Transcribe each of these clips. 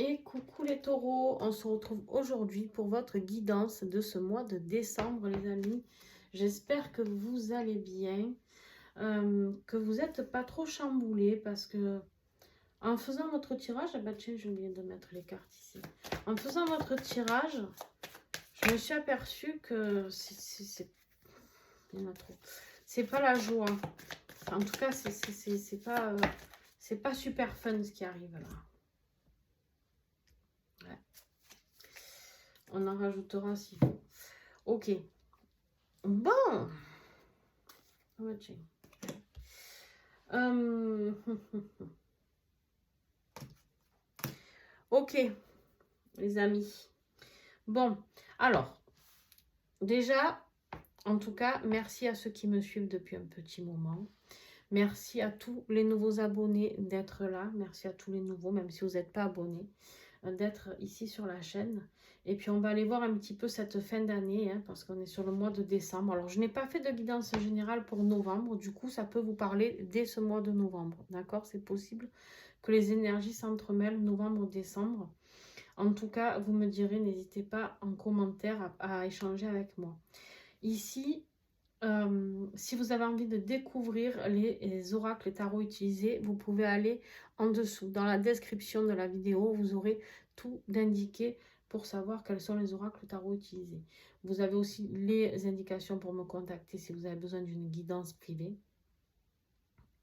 Et coucou les taureaux, on se retrouve aujourd'hui pour votre guidance de ce mois de décembre les amis. J'espère que vous allez bien, que vous n'êtes pas trop chamboulés parce que en faisant votre tirage, ah bah tiens j'ai oublié de mettre les cartes ici. En faisant votre tirage, je me suis aperçue que il y en a trop. C'est pas la joie. En tout cas, c'est pas super fun ce qui arrive là. Ouais. On en rajoutera s'il faut. Ok. Bon. Oh, tiens. Ok, les amis. Bon, alors, déjà, en tout cas, merci à ceux qui me suivent depuis un petit moment. Merci à tous les nouveaux abonnés d'être là. Merci à tous les nouveaux, même si vous n'êtes pas abonnés, d'être ici sur la chaîne. Et puis on va aller voir un petit peu cette fin d'année, hein, parce qu'on est sur le mois de décembre. Alors je n'ai pas fait de guidance générale pour novembre, du coup ça peut vous parler dès ce mois de novembre, d'accord? C'est possible que les énergies s'entremêlent novembre-décembre. En tout cas, vous me direz, n'hésitez pas en commentaire à échanger avec moi. Ici, si vous avez envie de découvrir les oracles et tarots utilisés, vous pouvez aller en dessous. Dans la description de la vidéo, vous aurez tout d'indiqué pour savoir quels sont les oracles tarots utilisés. Vous avez aussi les indications pour me contacter si vous avez besoin d'une guidance privée.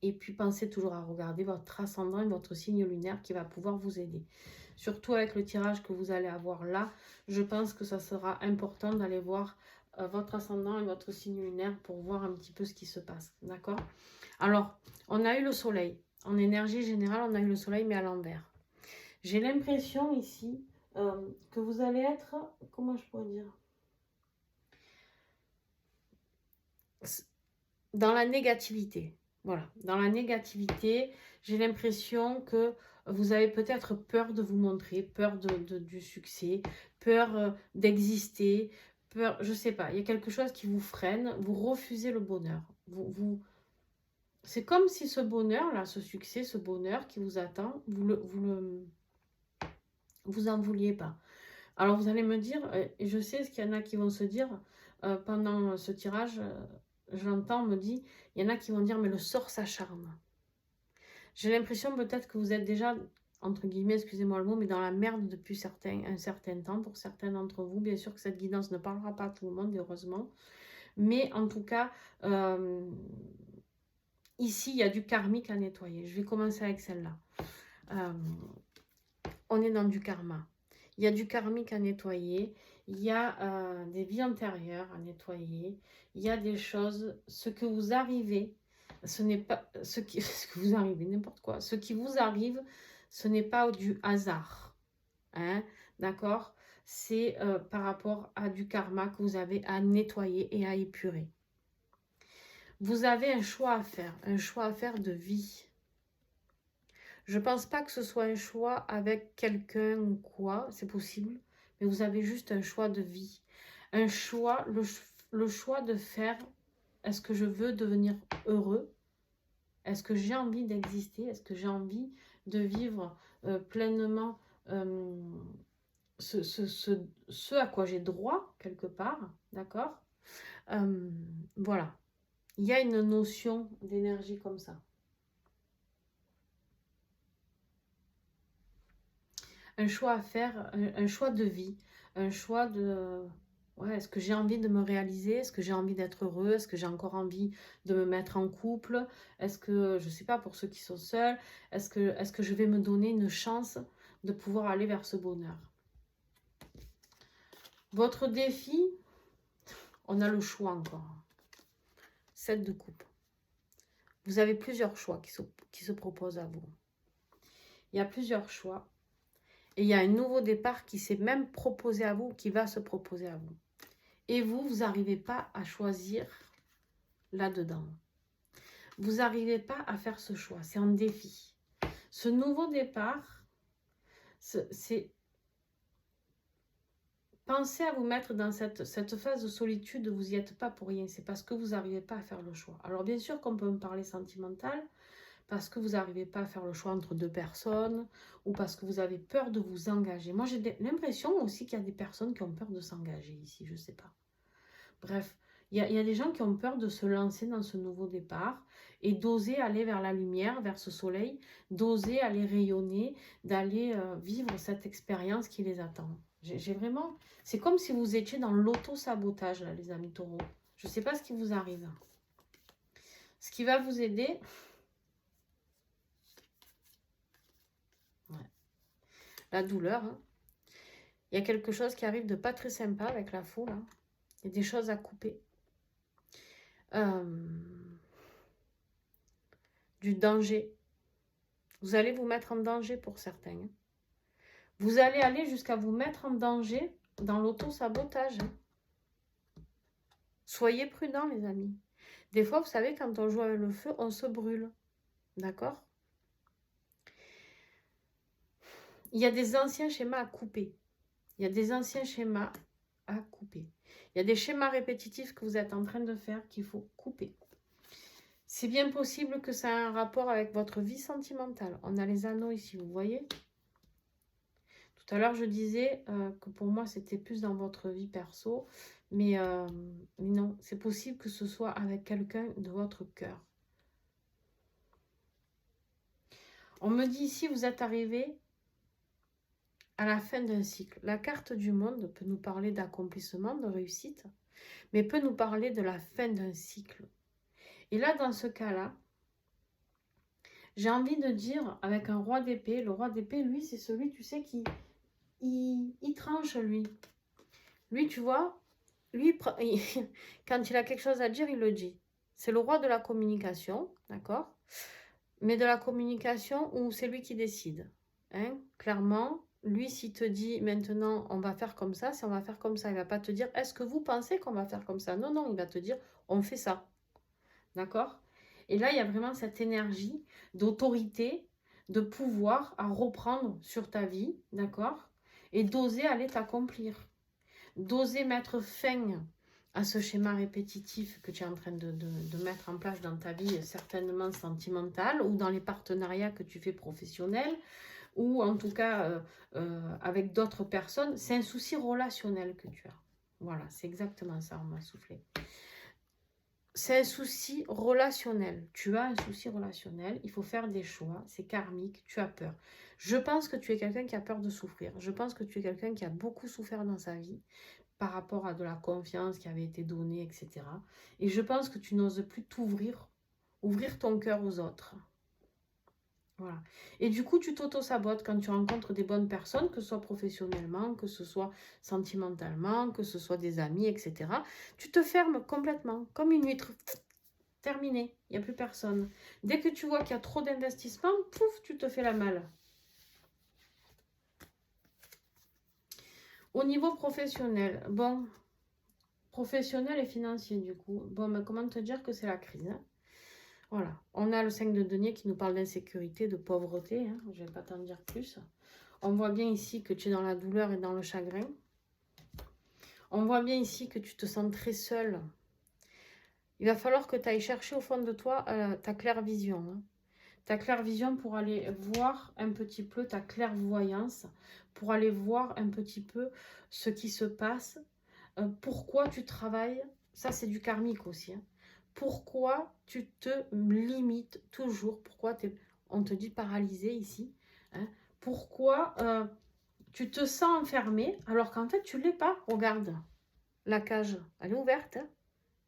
Et puis, pensez toujours à regarder votre ascendant et votre signe lunaire qui va pouvoir vous aider. Surtout avec le tirage que vous allez avoir là, je pense que ça sera important d'aller voir votre ascendant et votre signe lunaire pour voir un petit peu ce qui se passe. D'accord? Alors, on a eu le soleil. En énergie générale, on a eu le soleil, mais à l'envers. J'ai l'impression ici que vous allez être... Comment je pourrais dire? Dans la négativité. Voilà, dans la négativité, j'ai l'impression que vous avez peut-être peur de vous montrer, peur du succès, peur d'exister, peur, je sais pas, il y a quelque chose qui vous freine, vous refusez le bonheur. C'est comme si ce bonheur-là, ce succès, ce bonheur qui vous attend, vous en vouliez pas. Alors vous allez me dire, et je sais ce qu'il y en a qui vont se dire pendant ce tirage, j'entends, me dit, il y en a qui vont dire, mais le sort s'acharne. J'ai l'impression peut-être que vous êtes déjà, entre guillemets, excusez-moi le mot, mais dans la merde depuis un certain temps, pour certains d'entre vous. Bien sûr que cette guidance ne parlera pas à tout le monde, heureusement. Mais en tout cas, ici, il y a du karmique à nettoyer. Je vais commencer avec celle-là. On est dans du karma. Il y a du karmique à nettoyer. Il y a des vies antérieures à nettoyer. Il y a des choses, ce que vous arrivez, ce n'est pas ce que vous arrivez, n'importe quoi. Ce qui vous arrive, ce n'est pas du hasard. Hein, d'accord? C'est par rapport à du karma que vous avez à nettoyer et à épurer. Vous avez un choix à faire de vie. Je ne pense pas que ce soit un choix avec quelqu'un ou quoi, c'est possible, mais vous avez juste un choix de vie. Un choix, le choix de faire, est-ce que je veux devenir heureux? Est-ce que j'ai envie d'exister? Est-ce que j'ai envie de vivre pleinement ce à quoi j'ai droit, quelque part, d'accord? Voilà. Il y a une notion d'énergie comme ça. Un choix à faire, un choix de vie, un choix de... Ouais, est-ce que j'ai envie de me réaliser? Est-ce que j'ai envie d'être heureux? Est-ce que j'ai encore envie de me mettre en couple? Est-ce que, je ne sais pas, pour ceux qui sont seuls, est-ce que je vais me donner une chance de pouvoir aller vers ce bonheur? Votre défi, on a le choix encore. 7 de coupe. Vous avez plusieurs choix qui se proposent à vous. Il y a plusieurs choix. Et il y a un nouveau départ qui s'est même proposé à vous, qui va se proposer à vous. Et vous n'arrivez pas à choisir là-dedans. Vous n'arrivez pas à faire ce choix. C'est un défi. Ce nouveau départ, c'est... Pensez à vous mettre dans cette phase de solitude, vous n'y êtes pas pour rien. C'est parce que vous n'arrivez pas à faire le choix. Alors bien sûr qu'on peut me parler sentimental, parce que vous n'arrivez pas à faire le choix entre deux personnes ou parce que vous avez peur de vous engager. Moi, j'ai l'impression aussi qu'il y a des personnes qui ont peur de s'engager ici, je ne sais pas. Bref, il y a des gens qui ont peur de se lancer dans ce nouveau départ et d'oser aller vers la lumière, vers ce soleil, d'oser aller rayonner, d'aller vivre cette expérience qui les attend. J'ai vraiment... C'est comme si vous étiez dans l'auto-sabotage, là, les amis taureaux. Je ne sais pas ce qui vous arrive. Ce qui va vous aider... Ouais. La douleur. Hein. Il y a quelque chose qui arrive de pas très sympa avec la foule. Hein. Il y a des choses à couper. Du danger. Vous allez vous mettre en danger pour certains. Hein. Vous allez aller jusqu'à vous mettre en danger dans l'auto-sabotage. Hein. Soyez prudents, les amis. Des fois, vous savez, quand on joue avec le feu, on se brûle. D'accord? Il y a des anciens schémas à couper. Il y a des anciens schémas à couper. Il y a des schémas répétitifs que vous êtes en train de faire qu'il faut couper. C'est bien possible que ça ait un rapport avec votre vie sentimentale. On a les anneaux ici, vous voyez? Tout à l'heure, je disais que pour moi, c'était plus dans votre vie perso. Mais non, c'est possible que ce soit avec quelqu'un de votre cœur. On me dit ici, vous êtes arrivé à la fin d'un cycle. La carte du monde peut nous parler d'accomplissement, de réussite, mais peut nous parler de la fin d'un cycle. Et là, dans ce cas-là, j'ai envie de dire, avec un roi d'épée, le roi d'épée, lui, c'est celui, tu sais, qui il tranche, lui. Lui, tu vois, lui, quand il a quelque chose à dire, il le dit. C'est le roi de la communication, d'accord? Mais de la communication où c'est lui qui décide. Hein? Clairement, lui, s'il te dit maintenant, on va faire comme ça, c'est on va faire comme ça. Il ne va pas te dire, est-ce que vous pensez qu'on va faire comme ça? Non, non, il va te dire, on fait ça. D'accord? Et là, il y a vraiment cette énergie d'autorité, de pouvoir à reprendre sur ta vie, d'accord? Et d'oser aller t'accomplir. D'oser mettre fin à ce schéma répétitif que tu es en train de mettre en place dans ta vie, certainement sentimentale, ou dans les partenariats que tu fais professionnels, ou en tout cas avec d'autres personnes. C'est un souci relationnel que tu as. Voilà, c'est exactement ça, on m'a soufflé. C'est un souci relationnel. Tu as un souci relationnel, il faut faire des choix, c'est karmique, tu as peur. Je pense que tu es quelqu'un qui a peur de souffrir. Je pense que tu es quelqu'un qui a beaucoup souffert dans sa vie par rapport à de la confiance qui avait été donnée, etc. Et je pense que tu n'oses plus t'ouvrir, ouvrir ton cœur aux autres. Voilà. Et du coup, tu t'auto-sabotes quand tu rencontres des bonnes personnes, que ce soit professionnellement, que ce soit sentimentalement, que ce soit des amis, etc. Tu te fermes complètement, comme une huître. Terminé, il n'y a plus personne. Dès que tu vois qu'il y a trop d'investissement, pouf, tu te fais la malle. Au niveau professionnel, bon, professionnel et financier du coup, bon, mais comment te dire que c'est la crise, hein? Voilà, on a le 5 de denier qui nous parle d'insécurité, de pauvreté, hein, je ne vais pas t'en dire plus. On voit bien ici que tu es dans la douleur et dans le chagrin. On voit bien ici que tu te sens très seul. Il va falloir que tu ailles chercher au fond de toi ta clairvision. Hein. Ta clairvision pour aller voir un petit peu ta clairvoyance, pour aller voir un petit peu ce qui se passe, pourquoi tu travailles. Ça, c'est du karmique aussi. Hein. Pourquoi tu te limites toujours? Pourquoi on te dit paralysé ici? Hein? Pourquoi tu te sens enfermé alors qu'en fait, tu ne l'es pas? Regarde, la cage, elle est ouverte, hein,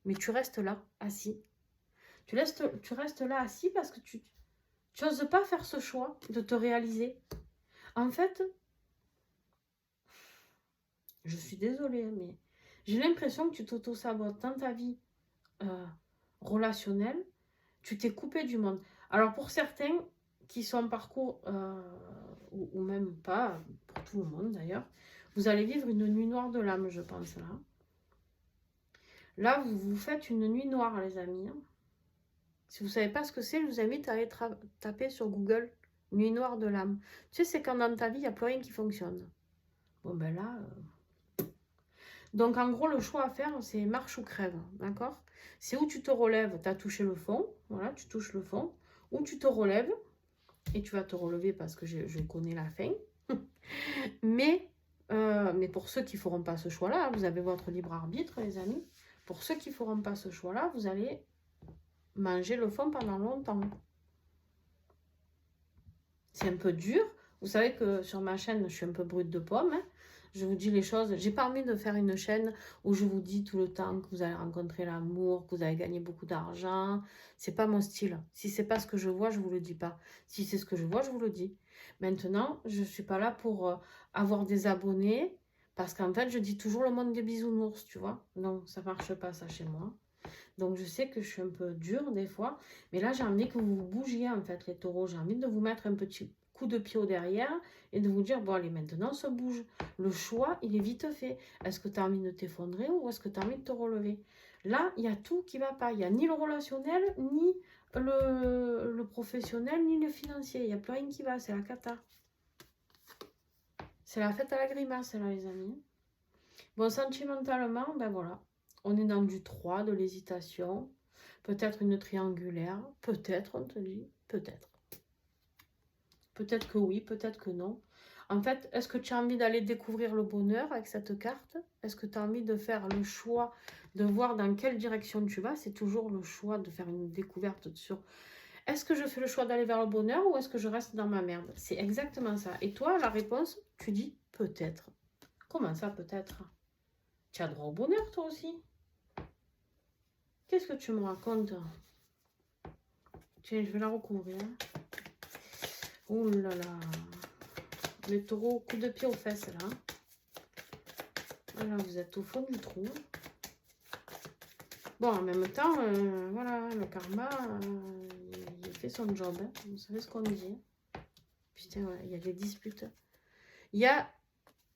mais tu restes là, assis. Tu restes là, assis parce que tu n'oses pas faire ce choix de te réaliser. En fait, je suis désolée, mais j'ai l'impression que tu t'auto-sabotes dans ta vie relationnelle. Tu t'es coupé du monde. Alors pour certains qui sont en parcours, ou même pas, pour tout le monde d'ailleurs, vous allez vivre une nuit noire de l'âme, je pense là. Là, vous faites une nuit noire, les amis. Hein. Si vous ne savez pas ce que c'est, je vous invite à aller taper sur Google « Nuit noire de l'âme ». Tu sais, c'est quand dans ta vie, il n'y a plus rien qui fonctionne. Bon, ben là... Donc, en gros, le choix à faire, c'est marche ou crève, d'accord? C'est où tu te relèves, tu as touché le fond, voilà, tu touches le fond, ou tu te relèves, et tu vas te relever parce que je connais la fin. Mais pour ceux qui ne feront pas ce choix-là, vous avez votre libre arbitre, les amis. Pour ceux qui ne feront pas ce choix-là, vous allez manger le fond pendant longtemps. C'est un peu dur. Vous savez que sur ma chaîne, je suis un peu brute de pomme. Hein. Je vous dis les choses. J'ai pas envie de faire une chaîne où je vous dis tout le temps que vous allez rencontrer l'amour, que vous allez gagner beaucoup d'argent. C'est pas mon style. Si c'est pas ce que je vois, je vous le dis pas. Si c'est ce que je vois, je vous le dis. Maintenant, je suis pas là pour avoir des abonnés parce qu'en fait, je dis toujours le monde des bisounours, tu vois. Non, ça marche pas ça chez moi. Donc, je sais que je suis un peu dure des fois. Mais là, j'ai envie que vous bougiez, en fait, les taureaux. J'ai envie de vous mettre un petit coup de pied au derrière et de vous dire, bon, allez, maintenant, on se bouge. Le choix, il est vite fait. Est-ce que tu as envie de t'effondrer ou est-ce que tu as envie de te relever? Là, il y a tout qui ne va pas. Il n'y a ni le relationnel, ni le professionnel, ni le financier. Il n'y a plus rien qui va. C'est la cata. C'est la fête à la grimace, là, les amis. Bon, sentimentalement, ben voilà. On est dans du 3, de l'hésitation. Peut-être une triangulaire. Peut-être, on te dit. Peut-être. Peut-être que oui, peut-être que non. En fait, est-ce que tu as envie d'aller découvrir le bonheur avec cette carte? Est-ce que tu as envie de faire le choix de voir dans quelle direction tu vas? C'est toujours le choix de faire une découverte sur... Est-ce que je fais le choix d'aller vers le bonheur ou est-ce que je reste dans ma merde? C'est exactement ça. Et toi, la réponse, tu dis peut-être. Comment ça, peut-être? Tu as droit au bonheur, toi aussi. Qu'est-ce que tu me racontes? Tiens, je vais la recouvrir. Oh là là. Les taureaux, coup de pied aux fesses, là. Voilà, vous êtes au fond du trou. Bon, en même temps, voilà, le karma, il fait son job. Hein. Vous savez ce qu'on dit. Putain, ouais, il y a des disputes. Il y a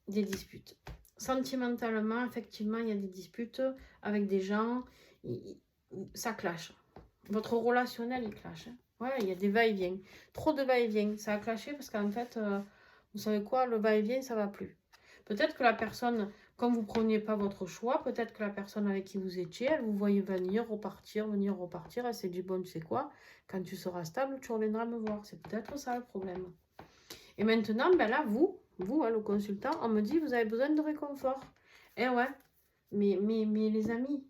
des disputes. Sentimentalement, effectivement, il y a des disputes avec des gens. Ça clash. Votre relationnel, il clash. Hein. Ouais, il y a des va-et-vient. Trop de va-et-vient. Ça a clashé parce qu'en fait, vous savez quoi, le va-et-vient, ça va plus. Peut-être que la personne, comme vous ne preniez pas votre choix, peut-être que la personne avec qui vous étiez, elle vous voyait venir, repartir, elle s'est dit, bon, tu sais quoi, quand tu seras stable, tu reviendras me voir. C'est peut-être ça le problème. Et maintenant, ben là, vous, hein, le consultant, on me dit, vous avez besoin de réconfort. Eh ouais, mais les amis,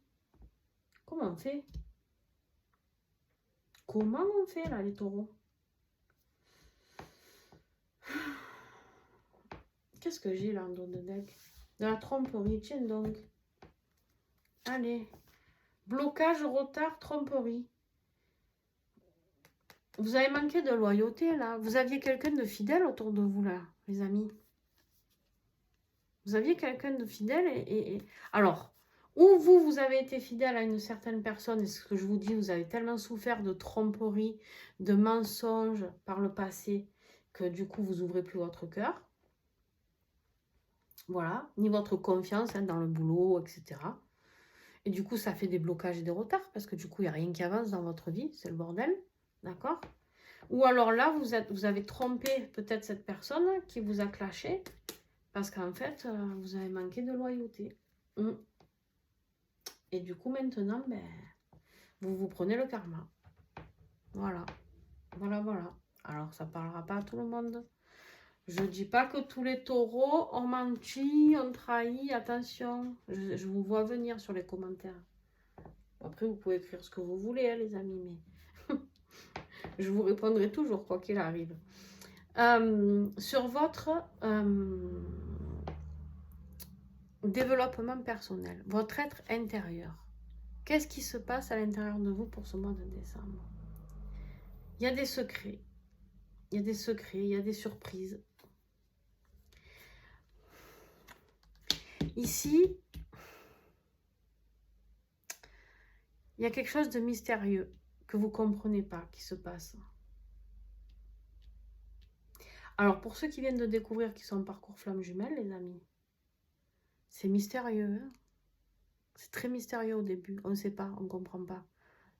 comment on fait? Comment on fait, là, les taureaux? Qu'est-ce que j'ai, là, en dos de deck? De la tromperie, tiens donc. Allez. Blocage, retard, tromperie. Vous avez manqué de loyauté, là. Vous aviez quelqu'un de fidèle autour de vous, là, les amis. Vous aviez quelqu'un de fidèle et... Alors, ou vous avez été fidèle à une certaine personne, et ce que je vous dis, vous avez tellement souffert de tromperie, de mensonges par le passé, que du coup, vous ouvrez plus votre cœur. Voilà. Ni votre confiance hein, dans le boulot, etc. Et du coup, ça fait des blocages et des retards, parce que du coup, il n'y a rien qui avance dans votre vie, c'est le bordel. D'accord? Ou alors là, vous avez trompé peut-être cette personne qui vous a clashé parce qu'en fait, vous avez manqué de loyauté. Et du coup, maintenant, ben, vous prenez le karma. Voilà. Voilà. Alors, ça ne parlera pas à tout le monde. Je ne dis pas que tous les taureaux ont menti, ont trahi. Attention, je vous vois venir sur les commentaires. Après, vous pouvez écrire ce que vous voulez, hein, les amis, mais... Je vous répondrai toujours, quoi qu'il arrive. Sur votre développement personnel, votre être intérieur, qu'est-ce qui se passe à l'intérieur de vous pour ce mois de décembre? Il y a des secrets. Il y a des secrets, il y a des surprises. Ici, il y a quelque chose de mystérieux que vous ne comprenez pas qui se passe. Alors, pour ceux qui viennent de découvrir qui sont en parcours flamme jumelle, les amis, c'est mystérieux. Hein, c'est très mystérieux au début. On ne sait pas, on ne comprend pas.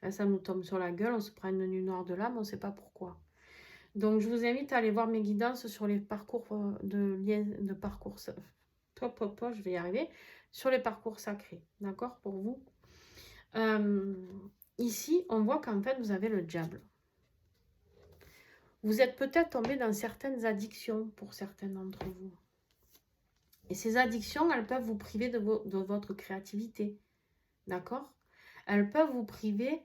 Là, ça nous tombe sur la gueule, on se prend une nuit noire de l'âme, on ne sait pas pourquoi. Donc, je vous invite à aller voir mes guidances sur les parcours de parcours... je vais y arriver. Sur les parcours sacrés, d'accord, pour vous. Ici, on voit qu'en fait, vous avez le diable. Vous êtes peut-être tombé dans certaines addictions pour certains d'entre vous. Et ces addictions, elles peuvent vous priver de votre créativité. D'accord? Elles peuvent vous priver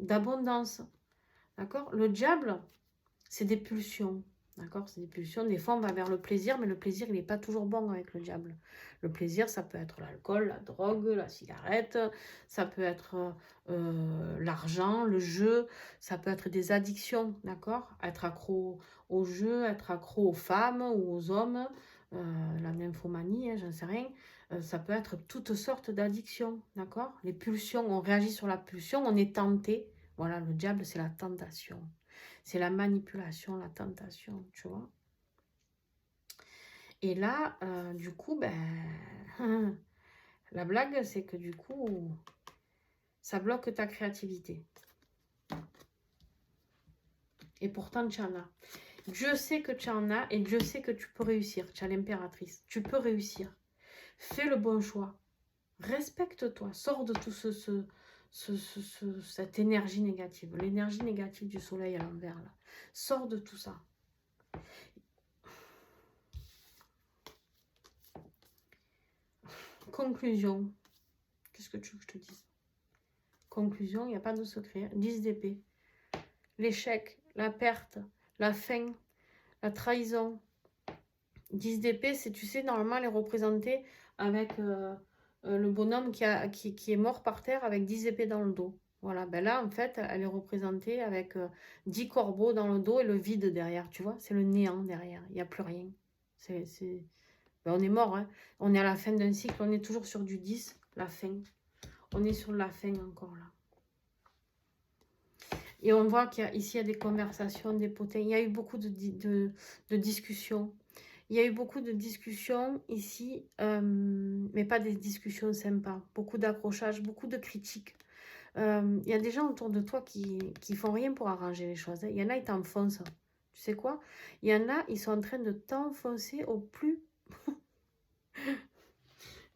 d'abondance. D'accord? Le diable, c'est des pulsions. D'accord? C'est des pulsions. Des fois, on va vers le plaisir, mais le plaisir, il n'est pas toujours bon avec le diable. Le plaisir, ça peut être l'alcool, la drogue, la cigarette, ça peut être l'argent, le jeu, ça peut être des addictions. D'accord? Être accro au jeu, être accro aux femmes ou aux hommes, la nymphomanie, hein, j'en sais rien. Ça peut être toutes sortes d'addictions. D'accord? Les pulsions, on réagit sur la pulsion, on est tenté. Voilà, le diable, c'est la tentation. C'est la manipulation, la tentation, tu vois. Et là, du coup, ben, la blague, c'est que du coup, ça bloque ta créativité. Et pourtant, tu en as. Dieu sait que tu en as et Dieu sait que tu peux réussir. Tu as l'impératrice. Tu peux réussir. Fais le bon choix. Respecte-toi. Sors de tout cette énergie négative. L'énergie négative du soleil à l'envers, là. Sors de tout ça. Conclusion. Qu'est-ce que tu veux que je te dise? Conclusion, il n'y a pas de secret. 10 d'épée. L'échec, la perte, la fin, la trahison. 10 d'épée, c'est, tu sais, normalement, elle est représentée avec le bonhomme qui est mort par terre avec 10 épées dans le dos. Voilà, ben là, en fait, elle est représentée avec 10 corbeaux dans le dos et le vide derrière, tu vois. C'est le néant derrière, il n'y a plus rien. Ben, on est mort, hein. On est à la fin d'un cycle, on est toujours sur du 10, la fin. On est sur la fin encore, là. Et on voit qu'ici, il y a des conversations, des potins. Il y a eu beaucoup de discussions. Il y a eu beaucoup de discussions ici, mais pas des discussions sympas. Beaucoup d'accrochages, beaucoup de critiques. Il y a des gens autour de toi qui font rien pour arranger les choses. Il y en a, ils t'enfoncent. Tu sais quoi? Il y en a, ils sont en train de t'enfoncer au plus...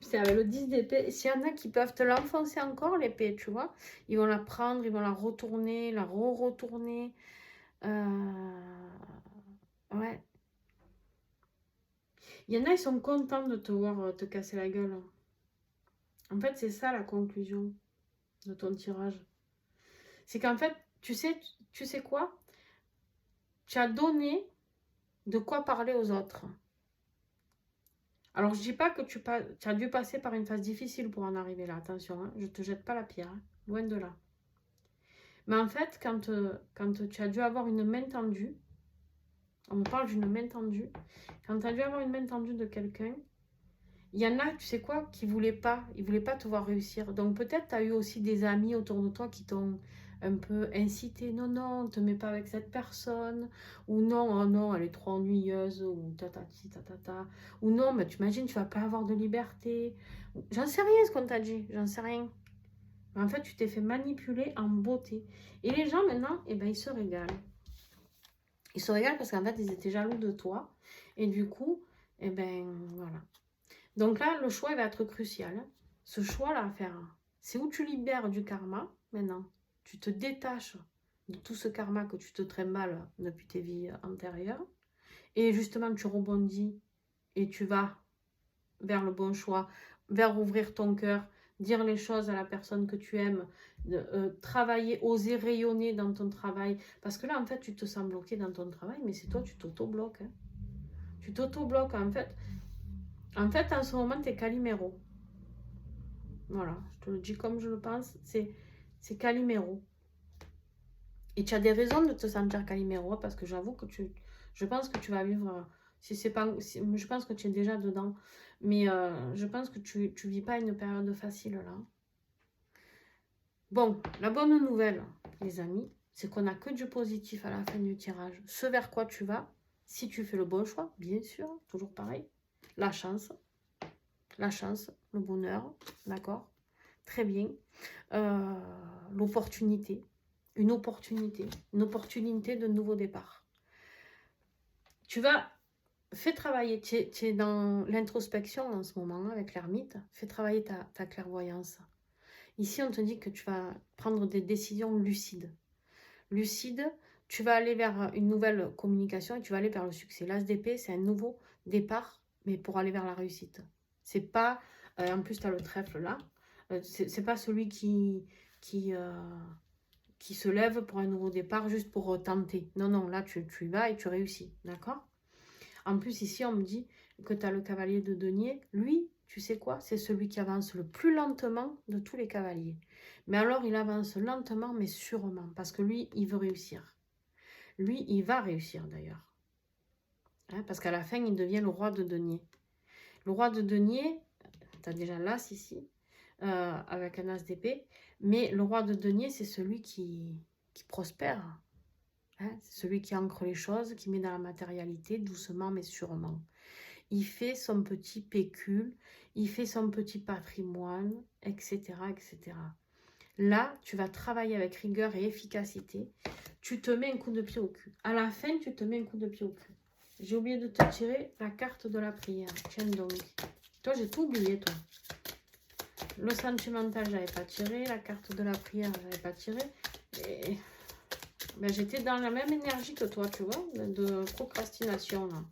C'est avec le 10 d'épée. S'il y en a qui peuvent te l'enfoncer encore, l'épée, tu vois. Ils vont la prendre, ils vont la retourner, la re-retourner. Ouais. Il y en a, ils sont contents de te voir te casser la gueule. En fait, c'est ça la conclusion de ton tirage. C'est qu'en fait, tu sais quoi? Tu as donné de quoi parler aux autres. Alors, je dis pas que tu as dû passer par une phase difficile pour en arriver là. Attention, hein, je ne te jette pas la pierre. Hein, loin de là. Mais en fait, quand tu as dû avoir une main tendue, on me parle d'une main tendue, quand tu as dû avoir une main tendue de quelqu'un, il y en a, tu sais quoi, qui ne voulaient pas, ils ne voulaient pas te voir réussir. Donc peut-être tu as eu aussi des amis autour de toi qui t'ont un peu incité. Non, non, ne te mets pas avec cette personne. Ou non, oh non, elle est trop ennuyeuse. Ou tatati, tatata. Ou non, mais tu imagines, tu vas pas avoir de liberté. J'en sais rien ce qu'on t'a dit, j'en sais rien. Mais en fait, tu t'es fait manipuler en beauté. Et les gens maintenant, eh ben, ils se régalent. Ils se régalent parce qu'en fait, ils étaient jaloux de toi. Et du coup, eh ben, voilà. Donc là, le choix il va être crucial. Ce choix-là à faire, c'est où tu libères du karma, maintenant. Tu te détaches de tout ce karma que tu te trimbales depuis tes vies antérieures. Et justement, tu rebondis et tu vas vers le bon choix, vers ouvrir ton cœur, dire les choses à la personne que tu aimes, travailler, oser rayonner dans ton travail. Parce que là, en fait, tu te sens bloqué dans ton travail, mais c'est toi, tu t'auto-bloques. Hein. Tu t'auto-bloques, en fait. En fait, en ce moment, tu es Calimero. Voilà, je te le dis comme je le pense, c'est Calimero. Et tu as des raisons de te sentir Calimero, parce que j'avoue que je pense que tu vas vivre, je pense que tu es déjà dedans, mais je pense que tu vis pas une période facile là. Bon, la bonne nouvelle, les amis, c'est qu'on n'a que du positif à la fin du tirage. Ce vers quoi tu vas, si tu fais le bon choix, bien sûr, toujours pareil, la chance, le bonheur, d'accord? Très bien. L'opportunité, une opportunité de nouveau départ. Tu vas, fais travailler, tu es dans l'introspection en ce moment avec l'ermite, fais travailler ta clairvoyance. Ici, on te dit que tu vas prendre des décisions lucides. lucide, tu vas aller vers une nouvelle communication et tu vas aller vers le succès. L'As d'épée, c'est un nouveau départ, mais pour aller vers la réussite. C'est pas, en plus tu as le trèfle là, c'est pas celui qui se lève pour un nouveau départ juste pour tenter. Non, non, là tu y vas et tu réussis, d'accord? En plus ici on me dit que tu as le cavalier de denier. Lui, tu sais quoi? C'est celui qui avance le plus lentement de tous les cavaliers. Mais alors il avance lentement mais sûrement parce que lui, il veut réussir. Lui, il va réussir d'ailleurs. Hein, parce qu'à la fin, il devient le roi de denier. Le roi de denier, tu as déjà l'as ici, avec un as d'épée. Mais le roi de denier, c'est celui qui prospère. Hein, c'est celui qui ancre les choses, qui met dans la matérialité, doucement mais sûrement. Il fait son petit pécule, il fait son petit patrimoine, etc., etc. Là, tu vas travailler avec rigueur et efficacité. Tu te mets un coup de pied au cul. À la fin, tu te mets un coup de pied au cul. J'ai oublié de te tirer la carte de la prière. Tiens donc. Toi, j'ai tout oublié, toi. Le sentimental, je n'avais pas tiré. La carte de la prière, je n'avais pas tiré. Et ben, j'étais dans la même énergie que toi, tu vois, de procrastination, là.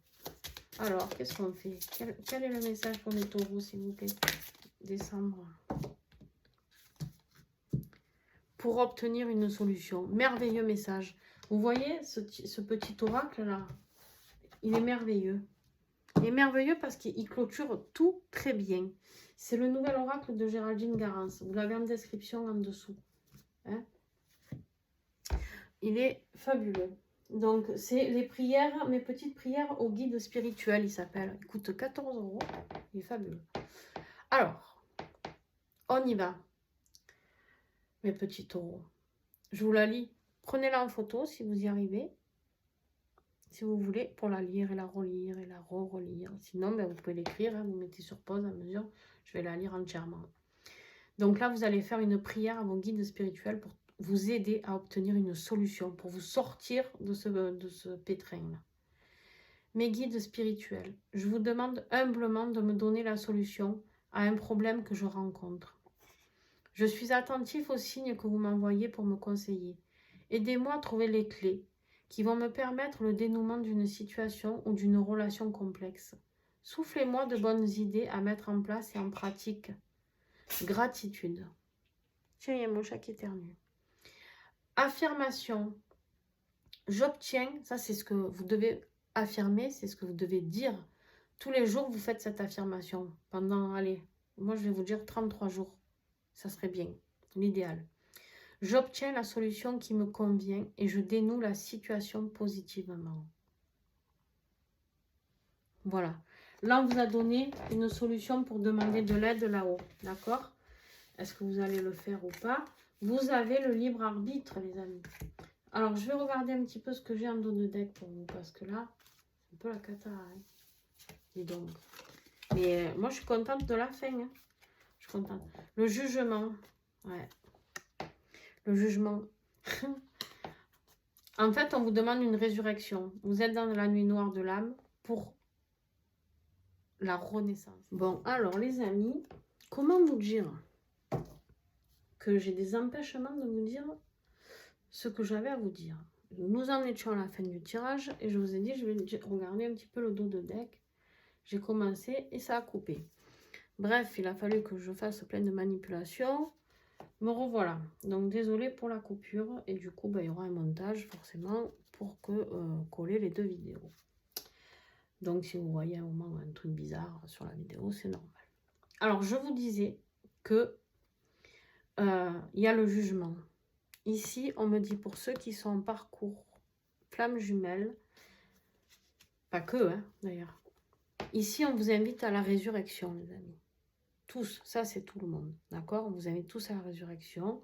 Alors, qu'est-ce qu'on fait? Quel est le message pour les taureaux, s'il vous plaît? Décembre. Pour obtenir une solution. Merveilleux message. Vous voyez ce petit oracle-là? Il est merveilleux. Il est merveilleux parce qu'il clôture tout très bien. C'est le nouvel oracle de Géraldine Garance. Vous l'avez en description en dessous. Hein? Il est fabuleux. Donc, c'est les prières, mes petites prières au guide spirituel, il s'appelle. Il coûte 14 €. Il est fabuleux. Alors, on y va. Mes petits taureaux. Je vous la lis. Prenez-la en photo si vous y arrivez. Si vous voulez, pour la lire et la relire et la relire. Sinon, ben, vous pouvez l'écrire, hein, vous mettez sur pause à mesure. Je vais la lire entièrement. Donc là, vous allez faire une prière à vos guides spirituels pour vous aider à obtenir une solution, pour vous sortir de ce pétrin-là. Mes guides spirituels, je vous demande humblement de me donner la solution à un problème que je rencontre. Je suis attentif aux signes que vous m'envoyez pour me conseiller. Aidez-moi à trouver les clés qui vont me permettre le dénouement d'une situation ou d'une relation complexe. Soufflez-moi de bonnes idées à mettre en place et en pratique. Gratitude. Tiens, il y a mon chat qui éternue. Affirmation. J'obtiens, ça c'est ce que vous devez affirmer, c'est ce que vous devez dire. Tous les jours, vous faites cette affirmation. Pendant, allez, moi je vais vous dire 33 jours. Ça serait bien, l'idéal. J'obtiens la solution qui me convient et je dénoue la situation positivement. Voilà. Là, on vous a donné une solution pour demander de l'aide là-haut. D'accord? Est-ce que vous allez le faire ou pas? Vous avez le libre arbitre, les amis. Alors, je vais regarder un petit peu ce que j'ai en dos de deck pour vous. Parce que là, c'est un peu la cata. Hein. Dis donc. Mais moi, je suis contente de la fin. Hein. Je suis contente. Le jugement. Ouais. Le jugement. En fait, on vous demande une résurrection. Vous êtes dans la nuit noire de l'âme pour la renaissance. Bon, alors les amis, comment vous dire que j'ai des empêchements de vous dire ce que j'avais à vous dire. Nous en étions à la fin du tirage et je vous ai dit, je vais regarder un petit peu le dos de deck. J'ai commencé et ça a coupé. Bref, il a fallu que je fasse plein de manipulations. Me revoilà. Donc, désolé pour la coupure. Et du coup, il y aura un montage forcément pour coller les deux vidéos. Donc, si vous voyez un moment un truc bizarre sur la vidéo, c'est normal. Alors, je vous disais que il y a le jugement. Ici, on me dit pour ceux qui sont en parcours flamme jumelle, pas que, hein, d'ailleurs. Ici, on vous invite à la résurrection, les amis. Tous, ça c'est tout le monde, d'accord? On vous invite tous à la résurrection.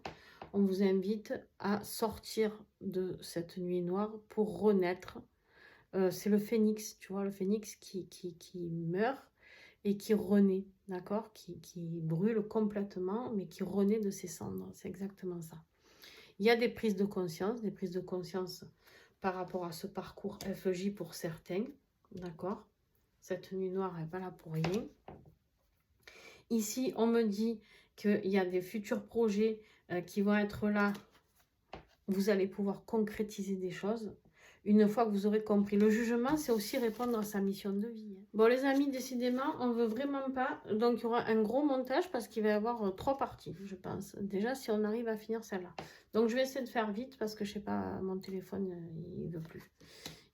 On vous invite à sortir de cette nuit noire pour renaître. C'est le phénix, tu vois, le phénix qui meurt et qui renaît, d'accord? Qui brûle complètement, mais qui renaît de ses cendres. C'est exactement ça. Il y a des prises de conscience par rapport à ce parcours FJ pour certains, d'accord? Cette nuit noire n'est pas là pour rien. Ici, on me dit qu'il y a des futurs projets qui vont être là vous allez pouvoir concrétiser des choses une fois que vous aurez compris. Le jugement, c'est aussi répondre à sa mission de vie. Bon, les amis, décidément, on ne veut vraiment pas. Donc, il y aura un gros montage parce qu'il va y avoir 3 parties, je pense. Déjà, si on arrive à finir celle-là. Donc, je vais essayer de faire vite parce que, je sais pas, mon téléphone, il ne veut plus.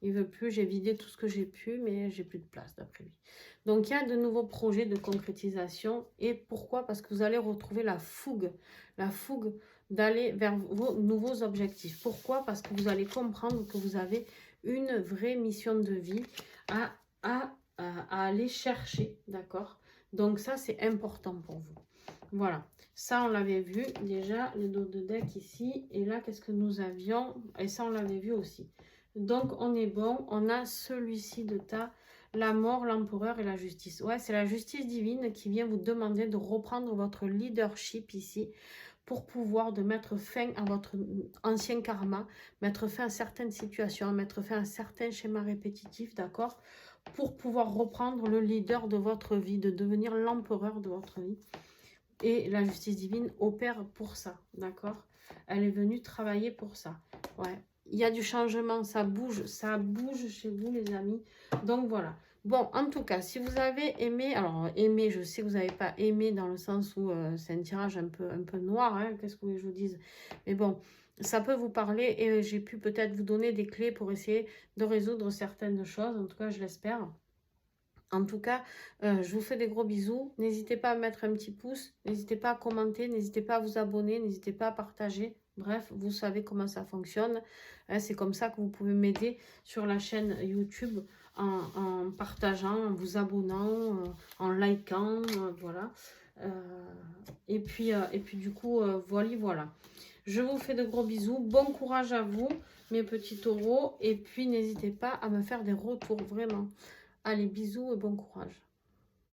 Il veut plus, j'ai vidé tout ce que j'ai pu, mais j'ai plus de place d'après lui. Donc, il y a de nouveaux projets de concrétisation. Et pourquoi? Parce que vous allez retrouver la fougue d'aller vers vos nouveaux objectifs. Pourquoi? Parce que vous allez comprendre que vous avez une vraie mission de vie à aller chercher, d'accord? Donc ça, c'est important pour vous. Voilà, ça, on l'avait vu déjà, le dos de deck ici. Et là, qu'est-ce que nous avions? Et ça, on l'avait vu aussi. Donc, on est bon. On a celui-ci de tas, la mort, l'empereur et la justice. Ouais, c'est la justice divine qui vient vous demander de reprendre votre leadership ici pour pouvoir de mettre fin à votre ancien karma, mettre fin à certaines situations, mettre fin à certains schémas répétitifs, d'accord? Pour pouvoir reprendre le leader de votre vie, de devenir l'empereur de votre vie. Et la justice divine opère pour ça, d'accord? Elle est venue travailler pour ça. Ouais. Il y a du changement, ça bouge chez vous, les amis. Donc, voilà. Bon, en tout cas, si vous avez aimé, alors aimé, je sais que vous n'avez pas aimé dans le sens où c'est un tirage un peu noir, hein, qu'est-ce que vous voulez que je vous dise? Mais bon, ça peut vous parler et j'ai pu peut-être vous donner des clés pour essayer de résoudre certaines choses. En tout cas, je l'espère. En tout cas, je vous fais des gros bisous. N'hésitez pas à mettre un petit pouce, n'hésitez pas à commenter, n'hésitez pas à vous abonner, n'hésitez pas à partager. Bref, vous savez comment ça fonctionne. C'est comme ça que vous pouvez m'aider sur la chaîne YouTube en partageant, en vous abonnant, en likant, voilà. Et puis du coup, voilà. Je vous fais de gros bisous. Bon courage à vous, mes petits taureaux. Et puis, n'hésitez pas à me faire des retours, vraiment. Allez, bisous et bon courage.